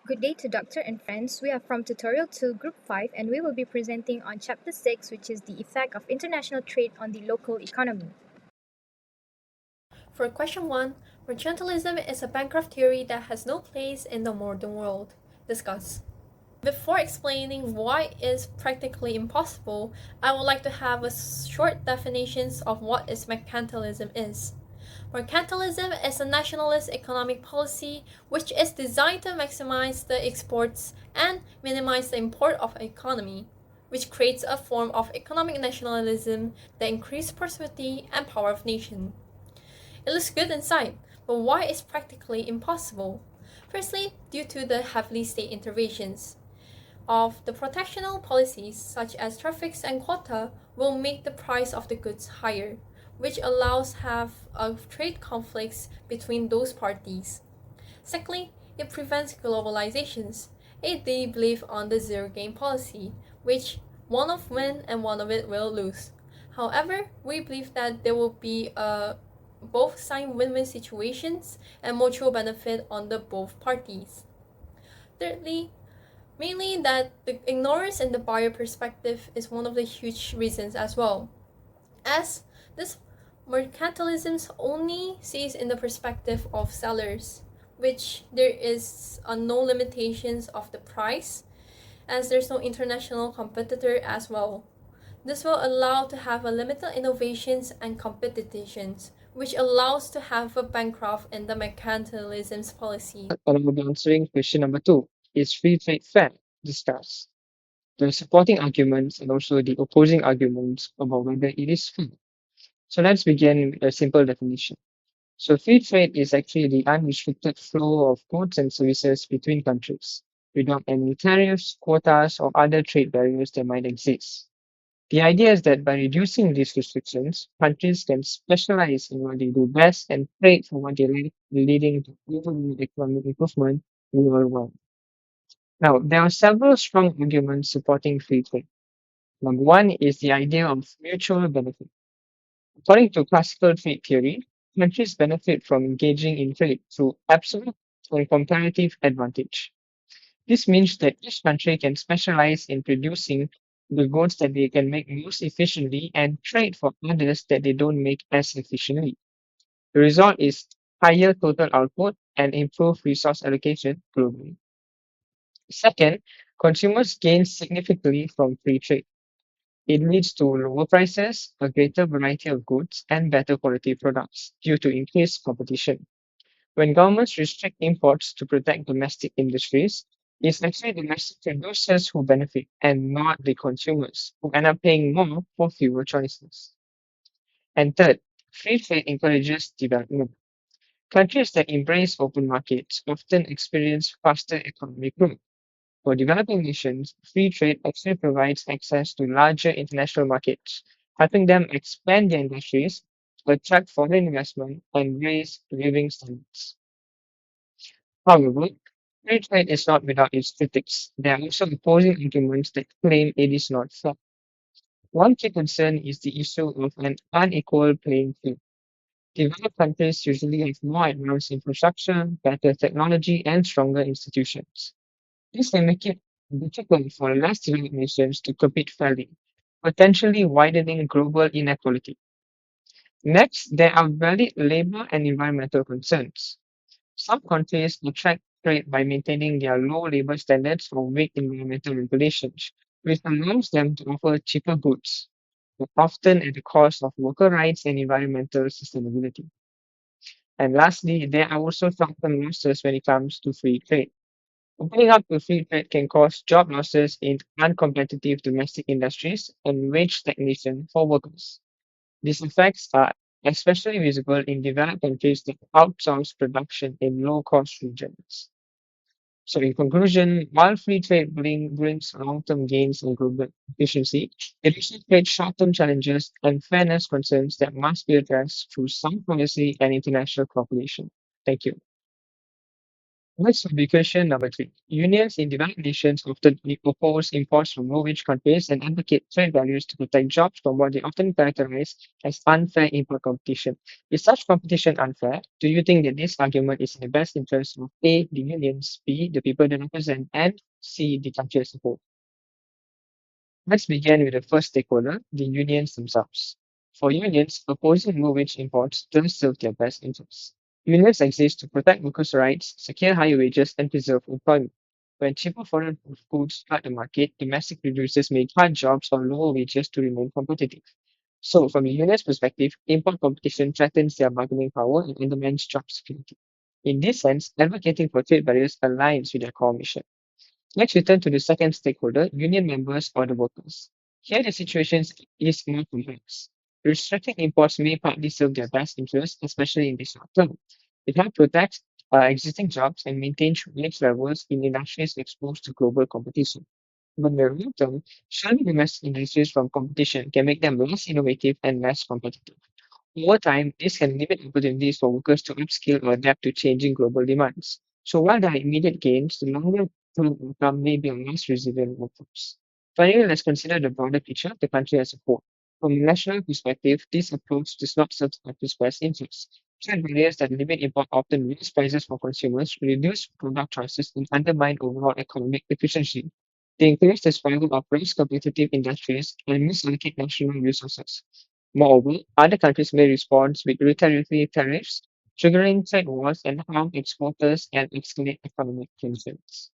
Good day to Doctor and friends. We are from Tutorial 2, Group 5, and we will be presenting on Chapter 6, which is the effect of international trade on the local economy. For question 1, mercantilism is a bankrupt theory that has no place in the modern world. Discuss. Before explaining why it is practically impossible, I would like to have a short definition of what is mercantilism is. Mercantilism is a nationalist economic policy which is designed to maximize the exports and minimize the import of an economy, which creates a form of economic nationalism that increases prosperity and power of nation. It looks good inside, but why is practically impossible? Firstly, due to the heavily state interventions of the protectional policies such as tariffs and quota will make the price of the goods higher, which allows have of trade conflicts between those parties. Secondly, it prevents globalizations, a they believe on the zero game policy, which one of win and one of it will lose. However, we believe that there will be both side win-win situations and mutual benefit on the both parties. Thirdly, mainly that the ignorance in the buyer perspective is one of the huge reasons as well, as this mercantilism only sees in the perspective of sellers, which there is no limitations of the price, as there's no international competitor as well. This will allow to have a limited innovations and competitions, which allows to have a bankrupt in the mercantilism's policy. And I will be answering question number two. Is free trade fair? Discuss the supporting arguments and also the opposing arguments about whether it is fair. So let's begin with a simple definition. So free trade is actually the unrestricted flow of goods and services between countries without any tariffs, quotas, or other trade barriers that might exist. The idea is that by reducing these restrictions, countries can specialize in what they do best and trade for what they like, leading to overall economic improvement worldwide. Now, there are several strong arguments supporting free trade. Number one is the idea of mutual benefit. According to classical trade theory, countries benefit from engaging in trade through absolute or comparative advantage. This means that each country can specialize in producing the goods that they can make most efficiently and trade for others that they don't make as efficiently. The result is higher total output and improved resource allocation globally. Second, consumers gain significantly from free trade. It leads to lower prices, a greater variety of goods, and better quality products due to increased competition. When governments restrict imports to protect domestic industries, it's actually domestic producers who benefit and not the consumers who end up paying more for fewer choices. And third, free trade encourages development. Countries that embrace open markets often experience faster economic growth. For developing nations, free trade actually provides access to larger international markets, helping them expand their industries, attract foreign investment, and raise living standards. However, free trade is not without its critics. There are also opposing arguments that claim it is not fair. One key concern is the issue of an unequal playing field. Developed countries usually have more advanced infrastructure, better technology, and stronger institutions. This can make it difficult for less developed nations to compete fairly, potentially widening global inequality. Next, there are valid labor and environmental concerns. Some countries attract trade by maintaining their low labor standards or weak environmental regulations, which allows them to offer cheaper goods, but often at the cost of worker rights and environmental sustainability. And lastly, there are also short-term losses when it comes to free trade. Opening up to free trade can cause job losses in uncompetitive domestic industries and wage stagnation for workers. These effects are especially visible in developed countries that outsource production in low-cost regions. So, in conclusion, while free trade brings long-term gains in global efficiency, it also creates short-term challenges and fairness concerns that must be addressed through some policy and international cooperation. Thank you. Next would be question number three. Unions in developed nations often oppose imports from low-wage countries and advocate trade barriers to protect jobs from what they often characterize as unfair import competition. Is such competition unfair? Do you think that this argument is in the best interest of A, the unions, B, the people they represent, and C, the country as a whole? Let's begin with the first stakeholder, the unions themselves. For unions, opposing low-wage imports does serve their best interests. Unions exist to protect workers' rights, secure higher wages, and preserve employment. When cheaper foreign goods flood the market, domestic producers may cut jobs or lower wages to remain competitive. So, from a union's perspective, import competition threatens their bargaining power and undermines job security. In this sense, advocating for trade barriers aligns with their core mission. Let's return to the second stakeholder, union members or the workers. Here, the situation is more complex. Restricting imports may partly serve their best interests, especially in the short term. It helps protect existing jobs and maintain wage levels in industries exposed to global competition. But in the long term, shielding domestic industries from competition can make them less innovative and less competitive. Over time, this can limit opportunities for workers to upskill or adapt to changing global demands. So while there are immediate gains, the longer term outcome may be a less resilient workforce. Finally, let's consider the broader picture of the country as a whole. From a national perspective, this approach does not serve the country's best interests. Trade barriers that limit import often raise prices for consumers, reduce product choices, and undermine overall economic efficiency. They increase the survival of less competitive industries and misallocate national resources. Moreover, other countries may respond with retaliatory tariffs, triggering trade wars and harm exporters and escalate economic tensions.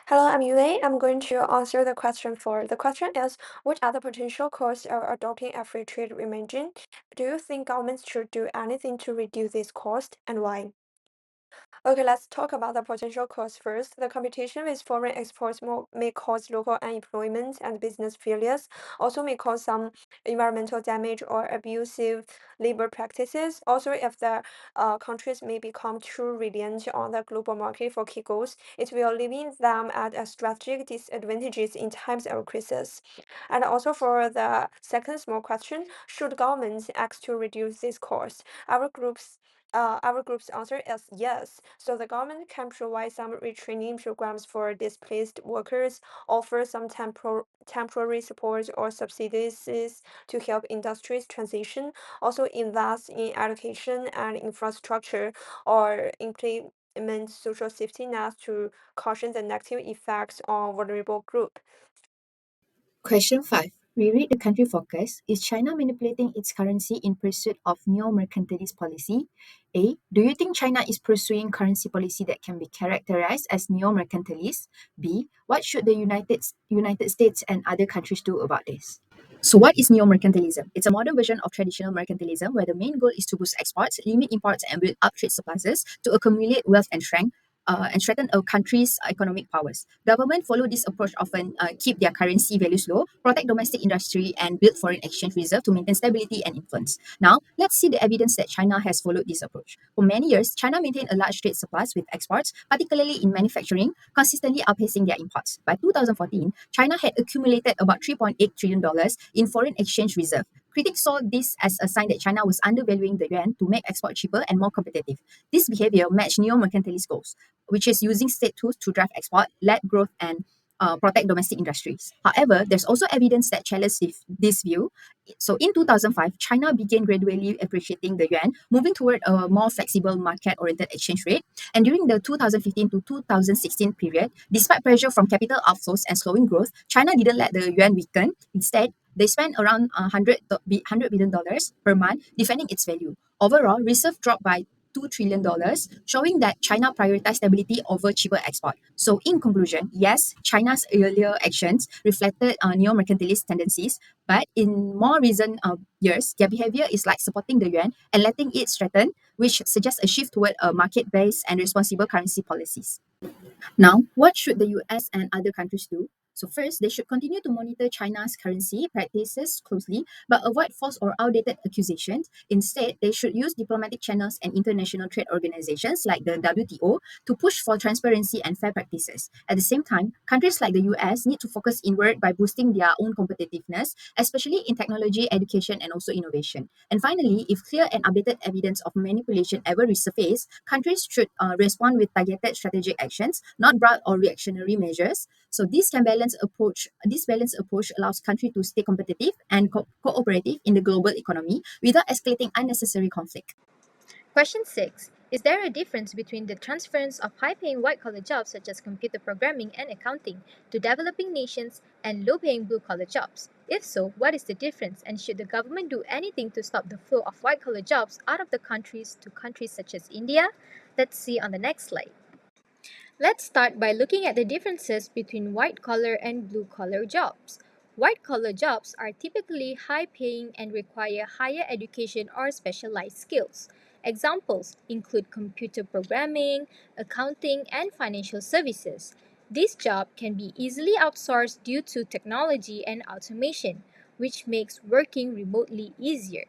Hello, I'm Yue. I'm going to answer the question for. The question is, which are the potential costs of adopting a free trade regime? Do you think governments should do anything to reduce this cost, and why? Okay, let's talk about the potential costs first. The competition with foreign exports may cause local unemployment and business failures, also may cause some environmental damage or abusive labor practices. Also, if the countries may become too reliant on the global market for key goods, it will leave them at a strategic disadvantages in times of crisis. And also for the second small question, should governments act to reduce this cost? Our group's answer is yes. So the government can provide some retraining programs for displaced workers, offer some temporary support or subsidies to help industries transition, also invest in education and infrastructure, or implement social safety nets to caution the negative effects on vulnerable groups. Question 5. Reread the country focus. Is China manipulating its currency in pursuit of neo-mercantilist policy? A. Do you think China is pursuing currency policy that can be characterized as neo-mercantilist? B. What should the United States and other countries do about this? So, what is neo-mercantilism? It's a modern version of traditional mercantilism where the main goal is to boost exports, limit imports, and build up trade surpluses to accumulate wealth and strengthen a country's economic powers. Government follow this approach often keep their currency values low, protect domestic industry, and build foreign exchange reserve to maintain stability and influence. Now, let's see the evidence that China has followed this approach. For many years, China maintained a large trade surplus with exports, particularly in manufacturing, consistently outpacing their imports. By 2014, China had accumulated about $3.8 trillion in foreign exchange reserve. Critics saw this as a sign that China was undervaluing the yuan to make export cheaper and more competitive. This behavior matched neo-mercantilist goals, which is using state tools to drive export, lead growth, and protect domestic industries. However, there's also evidence that challenges this view. So in 2005, China began gradually appreciating the yuan, moving toward a more flexible market-oriented exchange rate. And during the 2015 to 2016 period, despite pressure from capital outflows and slowing growth, China didn't let the yuan weaken. Instead, they spent around $100 billion per month defending its value. Overall, reserve dropped by $2 trillion, showing that China prioritized stability over cheaper export. So, in conclusion, yes, China's earlier actions reflected neo-mercantilist tendencies, but in more recent years, their behavior is like supporting the yuan and letting it strengthen, which suggests a shift toward a market-based and responsible currency policies. Now, what should the US and other countries do? So first, they should continue to monitor China's currency practices closely, but avoid false or outdated accusations. Instead, they should use diplomatic channels and international trade organizations like the WTO to push for transparency and fair practices. At the same time, countries like the US need to focus inward by boosting their own competitiveness, especially in technology, education, and also innovation. And finally, if clear and updated evidence of manipulation ever resurface, countries should respond with targeted strategic actions, not broad or reactionary measures. So this balanced approach allows country to stay competitive and cooperative in the global economy without escalating unnecessary conflict. Question 6. Is there a difference between the transference of high paying white collar jobs such as computer programming and accounting to developing nations and low paying blue collar jobs? If so, what is the difference and should the government do anything to stop the flow of white collar jobs out of the countries to countries such as India? Let's see on the next slide. Let's start by looking at the differences between white collar and blue collar jobs. White collar jobs are typically high paying and require higher education or specialized skills. Examples include computer programming, accounting, and financial services. This job can be easily outsourced due to technology and automation, which makes working remotely easier.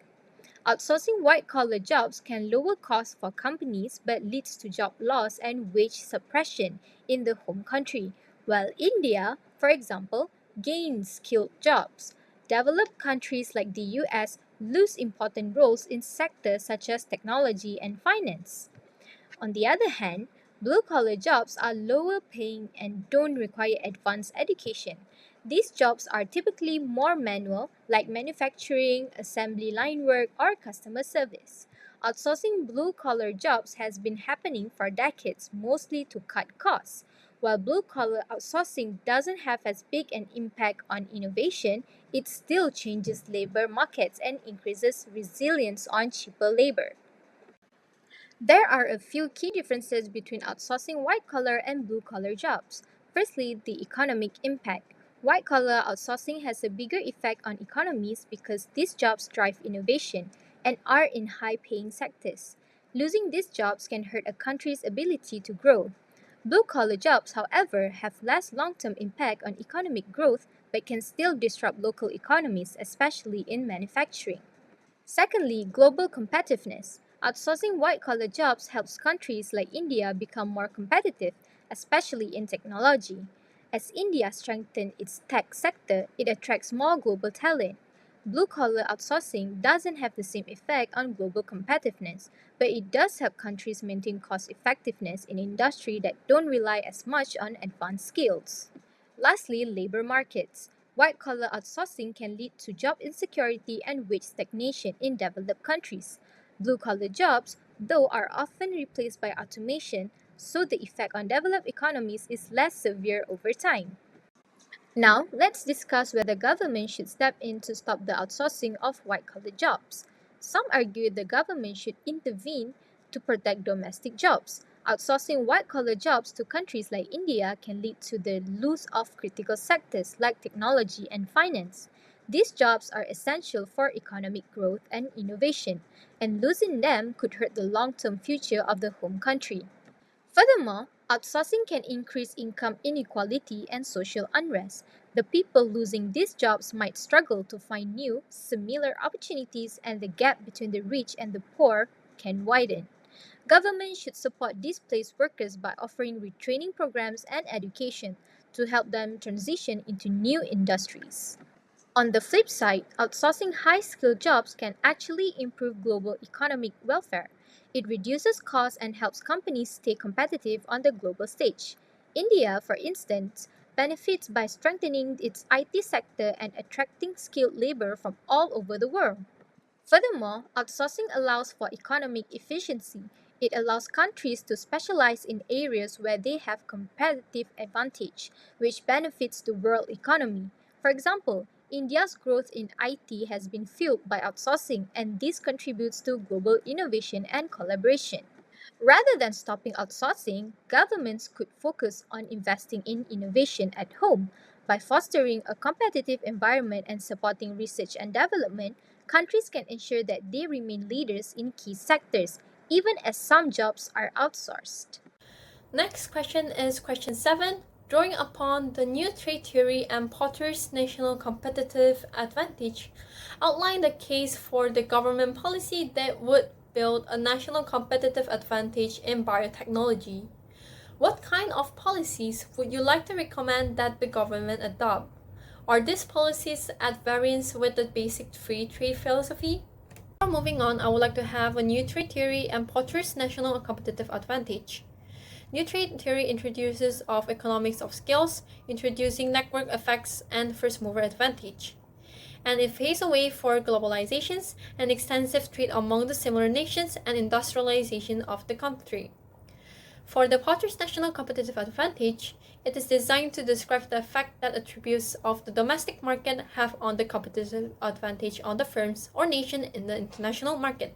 Outsourcing white collar jobs can lower costs for companies but leads to job loss and wage suppression in the home country, while India, for example, gains skilled jobs. Developed countries like the US lose important roles in sectors such as technology and finance. On the other hand, blue collar jobs are lower paying and don't require advanced education. These jobs are typically more manual, like manufacturing, assembly line work, or customer service. Outsourcing blue collar jobs has been happening for decades, mostly to cut costs. While blue collar outsourcing doesn't have as big an impact on innovation, it still changes labor markets and increases resilience on cheaper labor. There are a few key differences between outsourcing white collar and blue collar jobs. Firstly, the economic impact. White collar outsourcing has a bigger effect on economies because these jobs drive innovation and are in high paying sectors. Losing these jobs can hurt a country's ability to grow. Blue collar jobs, however, have less long term impact on economic growth but can still disrupt local economies, especially in manufacturing. Secondly, global competitiveness. Outsourcing white collar jobs helps countries like India become more competitive, especially in technology. As India strengthens its tech sector, it attracts more global talent. Blue collar outsourcing doesn't have the same effect on global competitiveness, but it does help countries maintain cost effectiveness in industry that don't rely as much on advanced skills. Lastly, labor markets. White collar outsourcing can lead to job insecurity and wage stagnation in developed countries. Blue collar jobs, though, are often replaced by automation, so the effect on developed economies is less severe over time. Now, let's discuss whether government should step in to stop the outsourcing of white collar jobs. Some argue the government should intervene to protect domestic jobs. Outsourcing white collar jobs to countries like India can lead to the loss of critical sectors like technology and finance. These jobs are essential for economic growth and innovation, and losing them could hurt the long term future of the home country. Furthermore, outsourcing can increase income inequality and social unrest. The people losing these jobs might struggle to find new, similar opportunities, and the gap between the rich and the poor can widen. Government should support displaced workers by offering retraining programs and education to help them transition into new industries. On the flip side, outsourcing high skilled jobs can actually improve global economic welfare. It reduces costs and helps companies stay competitive on the global stage. India, for instance, benefits by strengthening its IT sector and attracting skilled labor from all over the world. Furthermore, outsourcing allows for economic efficiency. It allows countries to specialize in areas where they have competitive advantage, which benefits the world economy. For example, India's growth in IT has been fueled by outsourcing, and this contributes to global innovation and collaboration. Rather than stopping outsourcing, governments could focus on investing in innovation at home. By fostering a competitive environment and supporting research and development, countries can ensure that they remain leaders in key sectors, even as some jobs are outsourced. Next question is question 7. Drawing upon the new trade theory and Potter's national competitive advantage, outline the case for the government policy that would build a national competitive advantage in biotechnology. What kind of policies would you like to recommend that the government adopt? Are these policies at variance with the basic free trade philosophy? Before moving on, I would like to have a new trade theory and Potter's national competitive advantage. New trade theory introduces of economics of scales, introducing network effects and first mover advantage. And it paves a way for globalizations and extensive trade among the similar nations and industrialization of the country. For the Potter's national competitive advantage, it is designed to describe the effect that attributes of the domestic market have on the competitive advantage on the firms or nation in the international market.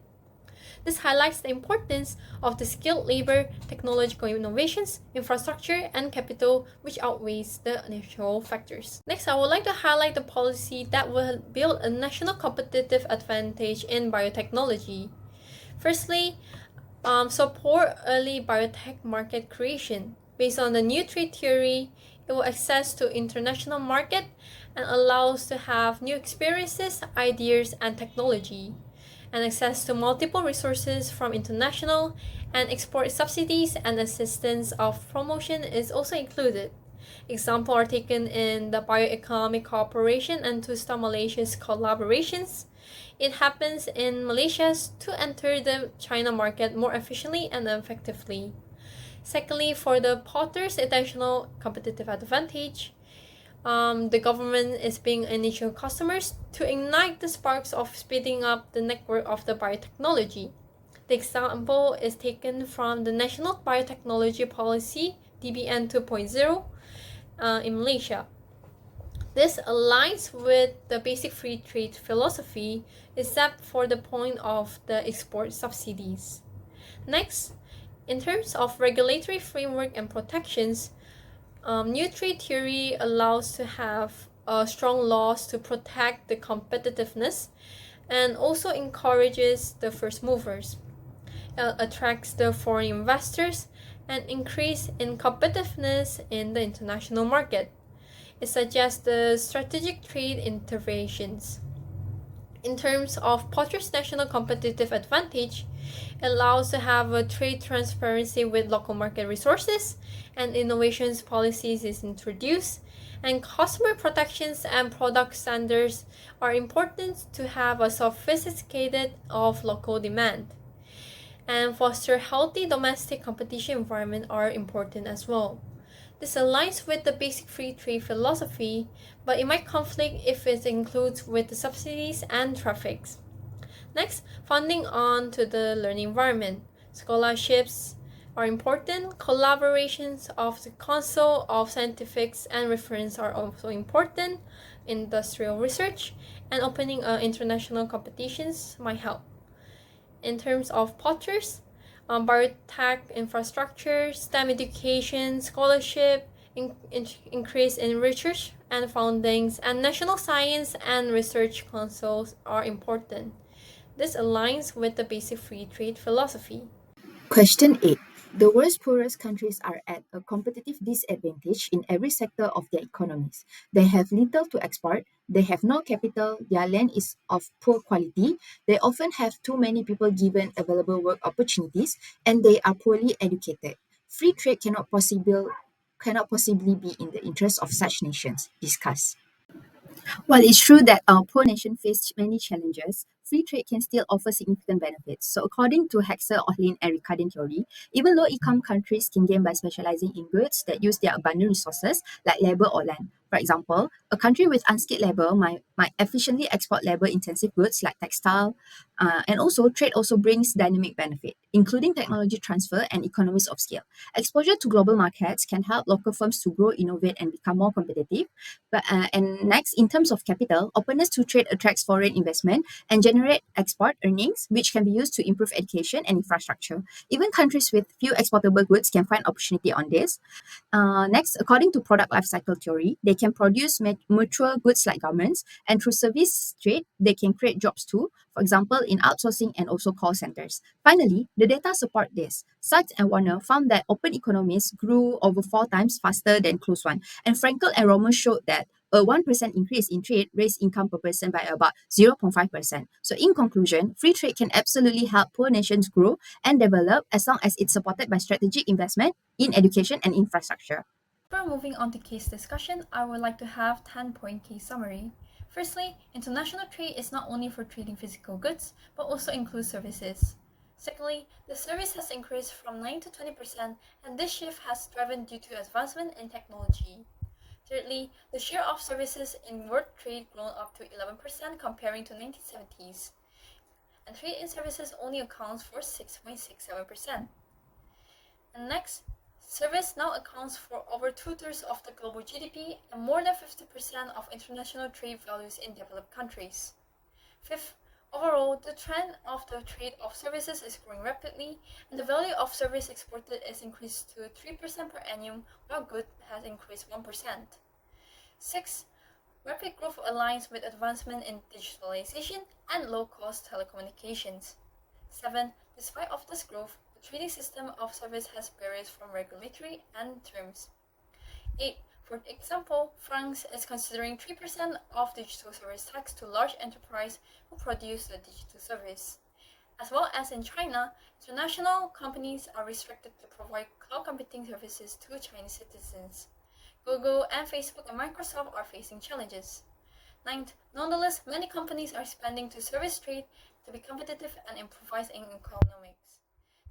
This highlights the importance of the skilled labor, technological innovations, infrastructure, and capital, which outweighs the natural factors. Next, I would like to highlight the policy that will build a national competitive advantage in biotechnology. Firstly, support early biotech market creation. Based on the new trade theory, it will access to international market and allows to have new experiences, ideas, and technology, and access to multiple resources from international and export subsidies and assistance of promotion is also included. Examples are taken in the bioeconomic cooperation and Tusta Malaysia's collaborations. It happens in Malaysia to enter the China market more efficiently and effectively. Secondly, for the Potter's international competitive advantage, the government is being initial customers to ignite the sparks of speeding up the network of the biotechnology. The example is taken from the National Biotechnology Policy DBN 2.0 in Malaysia. This aligns with the basic free trade philosophy, except for the point of the export subsidies. Next, in terms of regulatory framework and protections, new trade theory allows to have strong laws to protect the competitiveness and also encourages the first movers, attracts the foreign investors, and increase in competitiveness in the international market. It suggests the strategic trade interventions. In terms of Potter's national competitive advantage, it allows to have a trade transparency with local market resources and innovations policies is introduced, and customer protections and product standards are important to have a sophisticated of local demand. And foster healthy domestic competition environment are important as well. This aligns with the basic free trade philosophy, but it might conflict if it includes with the subsidies and traffics. Next, funding on to the learning environment. Scholarships are important. Collaborations of the Council of Scientifics and Reference are also important. Industrial research and opening international competitions might help. In terms of Potters, biotech infrastructure, STEM education, scholarship, increase in research and fundings, and national science and research councils are important. This aligns with the basic free trade philosophy. Question 8. The world's poorest countries are at a competitive disadvantage in every sector of their economies. They have little to export, they have no capital, their land is of poor quality, they often have too many people given available work opportunities, and they are poorly educated. Free trade cannot possibly be in the interest of such nations. Discuss. While it's true that our poor nation face many challenges, free trade can still offer significant benefits. So, according to Hexer, Ohlin, and Ricardin theory, even low-income countries can gain by specializing in goods that use their abundant resources, like labor or land. For example, a country with unskilled labor might efficiently export labor-intensive goods like textile, and also trade also brings dynamic benefit, including technology transfer and economies of scale. Exposure to global markets can help local firms to grow, innovate, and become more competitive. And next, in terms of capital, openness to trade attracts foreign investment and generates generate export earnings, which can be used to improve education and infrastructure. Even countries with few exportable goods can find opportunity on this. Next, according to product life cycle theory, they can produce mature goods like garments, and through service trade, they can create jobs too, for example, in outsourcing and also call centers. Finally, the data support this. Sykes and Warner found that open economies grew over 4 times faster than closed one, and Frankel and Romer showed that a 1% increase in trade raised income per person by about 0.5%. So, in conclusion, free trade can absolutely help poor nations grow and develop as long as it's supported by strategic investment in education and infrastructure. Before moving on to case discussion, I would like to have 10-point case summary. Firstly, international trade is not only for trading physical goods, but also includes services. Secondly, the service has increased from 9 to 20%, and this shift has driven due to advancement in technology. Thirdly, the share of services in world trade grown up to 11% comparing to 1970s, and trade in services only accounts for 6.67%. And next, service now accounts for over 2/3 of the global GDP and more than 50% of international trade values in developed countries. Fifth, overall, the trend of the trade of services is growing rapidly, and the value of service exported is increased to 3% per annum, while goods has increased 1%. Sixth, rapid growth aligns with advancement in digitalization and low-cost telecommunications. 7. Despite of this growth, the trading system of service has barriers from regulatory and terms. 8. For example, France is considering 3% of digital service tax to large enterprise who produce the digital service. As well as in China, international companies are restricted to provide cloud computing services to Chinese citizens. Google and Facebook and Microsoft are facing challenges. 9th, nonetheless, many companies are expanding to service trade to be competitive and improvise in economics.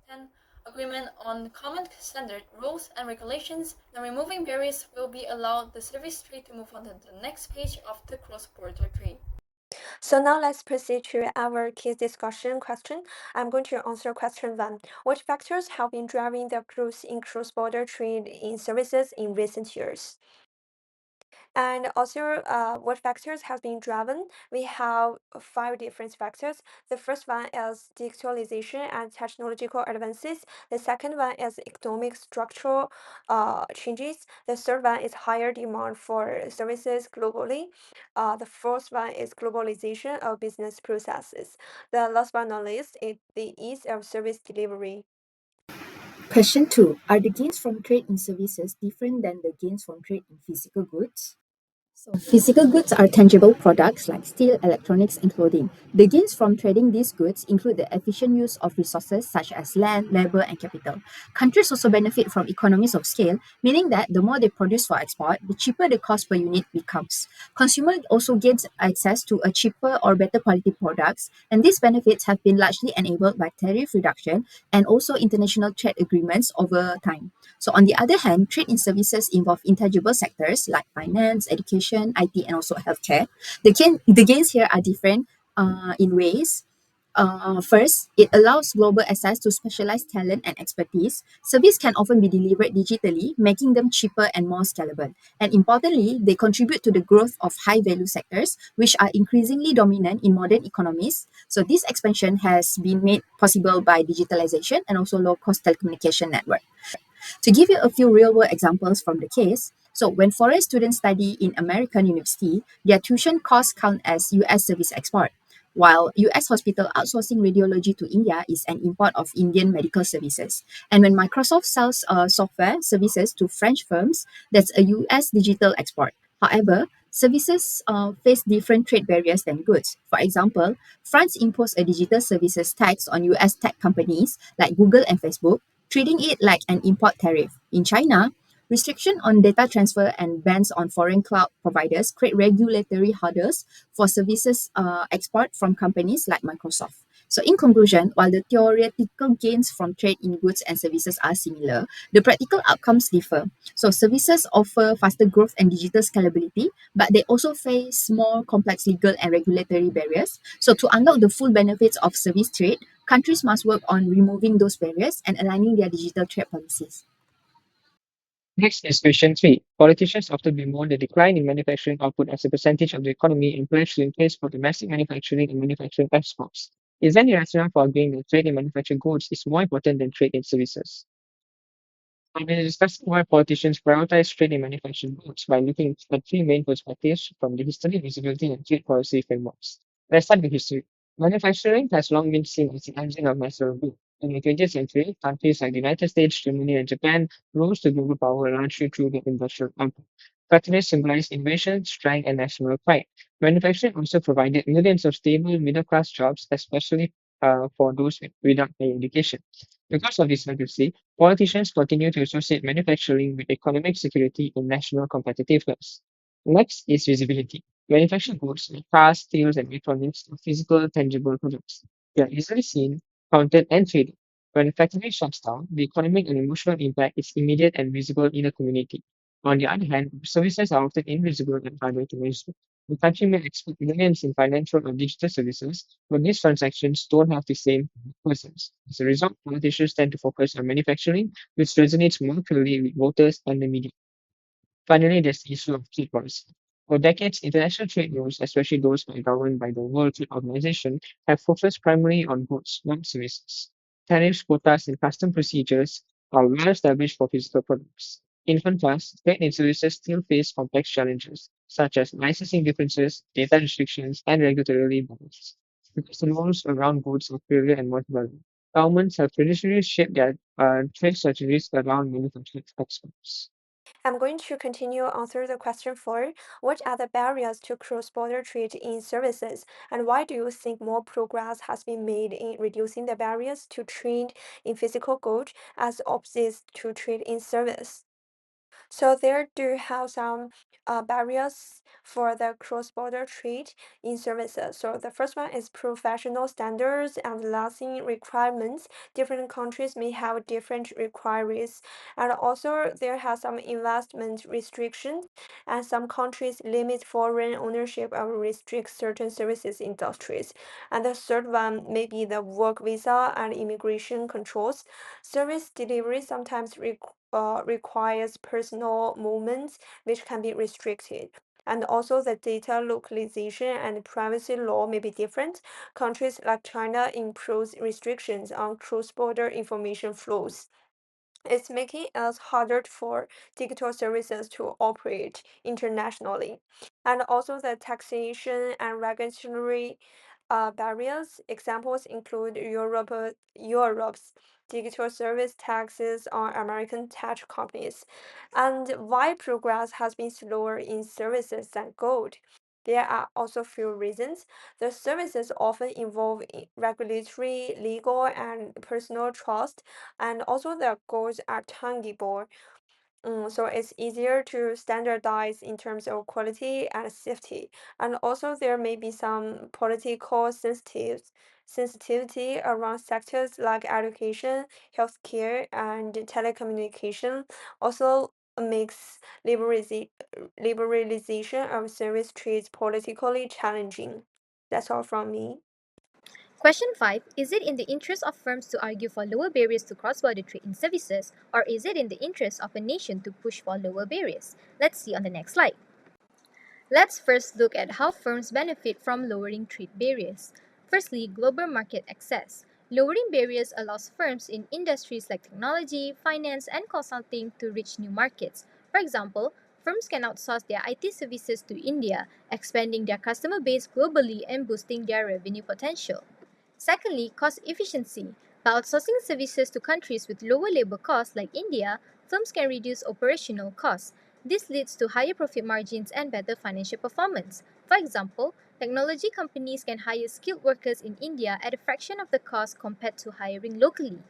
10. Agreement on common standard rules and regulations and removing barriers will be allowed the service trade to move on to the next page of the cross-border trade. So now let's proceed to our case discussion question. I'm going to answer question 1. Which factors have been driving the growth in cross-border trade in services in recent years? And also, what factors have been driven? We have 5 different factors. The first one is digitalization and technological advances. The second one is economic structural changes. The third one is higher demand for services globally. The fourth one is globalization of business processes. The last but not least is the ease of service delivery. Question 2. Are the gains from trade in services different than the gains from trade in physical goods? So, physical goods are tangible products like steel, electronics, and clothing. The gains from trading these goods include the efficient use of resources such as land, labor, and capital. Countries also benefit from economies of scale, meaning that the more they produce for export, the cheaper the cost per unit becomes. Consumer also gains access to a cheaper or better quality products, and these benefits have been largely enabled by tariff reduction and also international trade agreements over time. So, on the other hand, trade in services involve intangible sectors like finance, education, IT, and also healthcare. The gains here are different in ways. First, it allows global access to specialized talent and expertise. Service can often be delivered digitally, making them cheaper and more scalable. And importantly, they contribute to the growth of high value sectors, which are increasingly dominant in modern economies. So, this expansion has been made possible by digitalization and also low cost telecommunication network. To give you a few real world examples from the case, so when foreign students study in American university, their tuition costs count as US service export, while US hospital outsourcing radiology to India is an import of Indian medical services. And when Microsoft sells software services to French firms, that's a US digital export. However, services face different trade barriers than goods. For example, France imposed a digital services tax on US tech companies like Google and Facebook, treating it like an import tariff. In China, restriction on data transfer and bans on foreign cloud providers create regulatory hurdles for services export from companies like Microsoft. So, in conclusion, while the theoretical gains from trade in goods and services are similar, the practical outcomes differ. So, services offer faster growth and digital scalability, but they also face more complex legal and regulatory barriers. So, to unlock the full benefits of service trade, countries must work on removing those barriers and aligning their digital trade policies. Next is question 3. Politicians often bemoan the decline in manufacturing output as a percentage of the economy and pledge to increase for domestic manufacturing and manufacturing exports. Is there any rationale for arguing that trade in manufactured goods is more important than trade in services? I've been discussing why politicians prioritize trade in manufactured goods by looking at three main perspectives from the history, visibility, and trade policy frameworks. Let's start with history. Manufacturing has long been seen as the engine of mass growth. In the 20th century, countries like the United States, Germany, and Japan rose to global power largely through their industrial output. Factories symbolized innovation, strength, and national pride. Manufacturing also provided millions of stable middle-class jobs, especially for those without higher education. Because of this legacy, politicians continue to associate manufacturing with economic security and national competitiveness. Next is visibility. Manufactured goods like cars, steel, and electronics are physical, tangible products. They are easily seen, counted, and traded. When a factory shuts down, the economic and emotional impact is immediate and visible in a community. On the other hand, services are often invisible and harder to measure. The country may expect millions in financial or digital services, but these transactions don't have the same persons. As a result, politicians tend to focus on manufacturing, which resonates more clearly with voters and the media. Finally, there's the issue of trade policy. For decades, international trade rules, especially those governed by the World Trade Organization, have focused primarily on goods, not services. Tariffs, quotas, and custom procedures are well established for physical products. In contrast, trade in services still face complex challenges, such as licensing differences, data restrictions, and regulatory barriers. Because the rules around goods are clearer and more developed, governments have traditionally shaped their trade strategies around manufacturing exports. I'm going to continue answer the question 4. What are the barriers to cross-border trade in services, and why do you think more progress has been made in reducing the barriers to trade in physical goods as opposed to trade in service? So there do have some barriers for the cross-border trade in services. So the first one is professional standards and licensing requirements. Different countries may have different requirements, and also there has some investment restrictions, and some countries limit foreign ownership or restrict certain services industries. And the third one may be the work visa and immigration controls. Service delivery sometimes requires personal movements, which can be restricted. And also, the data localization and privacy law may be different. Countries like China impose restrictions on cross border information flows. It's making it harder for digital services to operate internationally. And also the taxation and regulatory barriers. Examples include Europe's digital service taxes on American tech companies. And why progress has been slower in services than gold. There are also few reasons. The services often involve regulatory, legal, and personal trust, and also the goals are tangible. So it's easier to standardize in terms of quality and safety. And also there may be some political sensitivity around sectors like education, healthcare, and telecommunication. Also makes liberalization of service trades politically challenging. That's all from me. Question 5. Is it in the interest of firms to argue for lower barriers to cross border trade in services, or is it in the interest of a nation to push for lower barriers? Let's see on the next slide. Let's first look at how firms benefit from lowering trade barriers. Firstly, global market access. Lowering barriers allows firms in industries like technology, finance, and consulting to reach new markets. For example, firms can outsource their IT services to India, expanding their customer base globally and boosting their revenue potential. Secondly, cost efficiency. By outsourcing services to countries with lower labor costs like India, firms can reduce operational costs. This leads to higher profit margins and better financial performance. For example, technology companies can hire skilled workers in India at a fraction of the cost compared to hiring locally.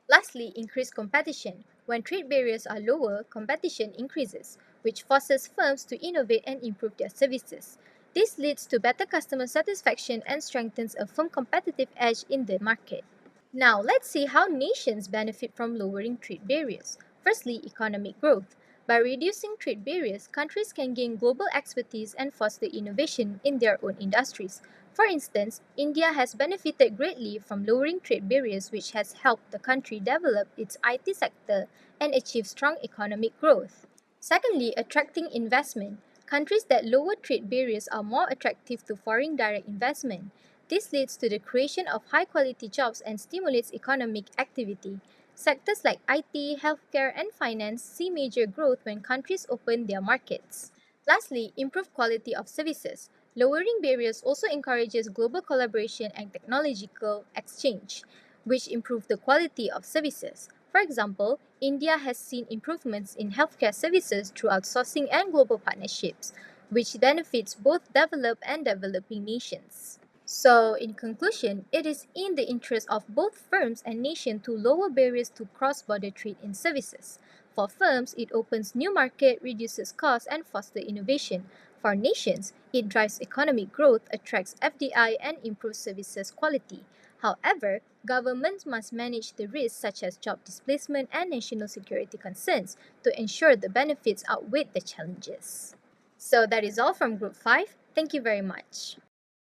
Lastly, increased competition. When trade barriers are lower, competition increases, which forces firms to innovate and improve their services. This leads to better customer satisfaction and strengthens a firm competitive edge in the market. Now, let's see how nations benefit from lowering trade barriers. Firstly, economic growth. By reducing trade barriers, countries can gain global expertise and foster innovation in their own industries. For instance, India has benefited greatly from lowering trade barriers, which has helped the country develop its IT sector and achieve strong economic growth. Secondly, attracting investment. Countries that lower trade barriers are more attractive to foreign direct investment. This leads to the creation of high quality jobs and stimulates economic activity. Sectors like IT, healthcare, and finance see major growth when countries open their markets. Lastly, improved quality of services. Lowering barriers also encourages global collaboration and technological exchange, which improve the quality of services. For example, India has seen improvements in healthcare services through outsourcing and global partnerships, which benefits both developed and developing nations. So, in conclusion, it is in the interest of both firms and nations to lower barriers to cross-border trade in services. For firms, it opens new market, reduces costs, and fosters innovation. For nations, it drives economic growth, attracts FDI, and improves services quality. However, governments must manage the risks such as job displacement and national security concerns to ensure the benefits outweigh the challenges. So that is all from Group 5. Thank you very much.